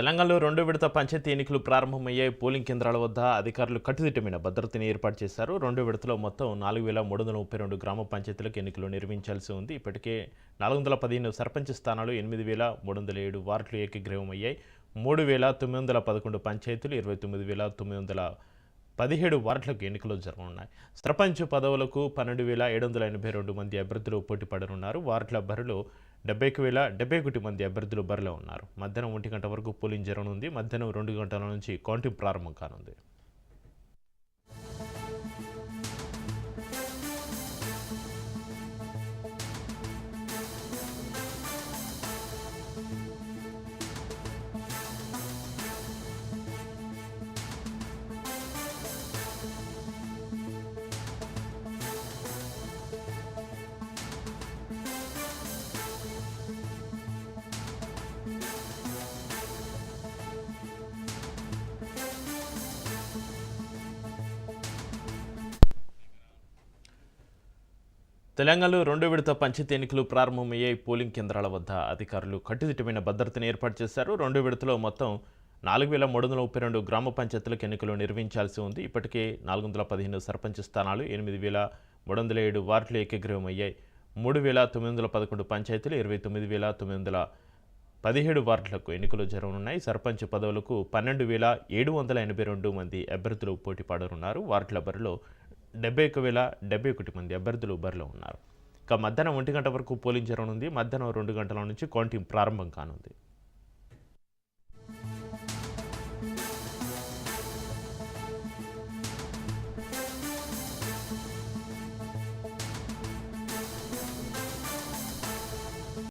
తెలంగాణలో రెండో విడత పంచాయతీ ఎన్నికలు ప్రారంభమయ్యాయి. పోలింగ్ కేంద్రాల వద్ద అధికారులు కట్టుదిట్టమైన భద్రతని ఏర్పాటు చేశారు. రెండో విడతలో మొత్తం 4332 గ్రామ పంచాయతీలకు ఎన్నికలు నిర్వహించాల్సి ఉంది. ఇప్పటికే 415 సర్పంచ్ స్థానాలు, 8307 వార్డులు ఏకగ్రీవమయ్యాయి. 3911 పంచాయతీలు, 29917 వార్డులకు ఎన్నికలు జరగనున్నాయి. సర్పంచ్ పదవులకు 12782 మంది అభ్యర్థులు పోటీ పడనున్నారు. వార్డుల బరిలో 70071 మంది అభ్యర్థులు బరిలో ఉన్నారు. మధ్యాహ్నం 1 గంట వరకు పోలింగ్ జరగనుంది. మధ్యాహ్నం 2 గంటల నుంచి కౌంటింగ్ ప్రారంభం కానుంది. తెలంగాణలో రెండో విడత పంచాయతీ ఎన్నికలు ప్రారంభమయ్యాయి. పోలింగ్ కేంద్రాల వద్ద అధికారులు కట్టుదిట్టమైన భద్రతను ఏర్పాటు చేశారు. రెండో విడతలో మొత్తం 4332 గ్రామ పంచాయతీలకు ఎన్నికలు నిర్వహించాల్సి ఉంది. ఇప్పటికే 415 సర్పంచ్ స్థానాలు, 8307 వార్డులు ఏకగ్రీవమయ్యాయి. 3911 పంచాయతీలు, 29917 వార్డులకు ఎన్నికలు జరగనున్నాయి. సర్పంచ్ పదవులకు 12782 మంది అభ్యర్థులు పోటీ పడనున్నారు. వార్డుల బరిలో 70071 మంది అభ్యర్థులు బరిలో ఉన్నారు. ఇక మధ్యాహ్నం 1 గంట వరకు పోలింగ్ జరగనుంది. మధ్యాహ్నం 2 గంటల నుంచి కౌంటింగ్ ప్రారంభం కానుంది.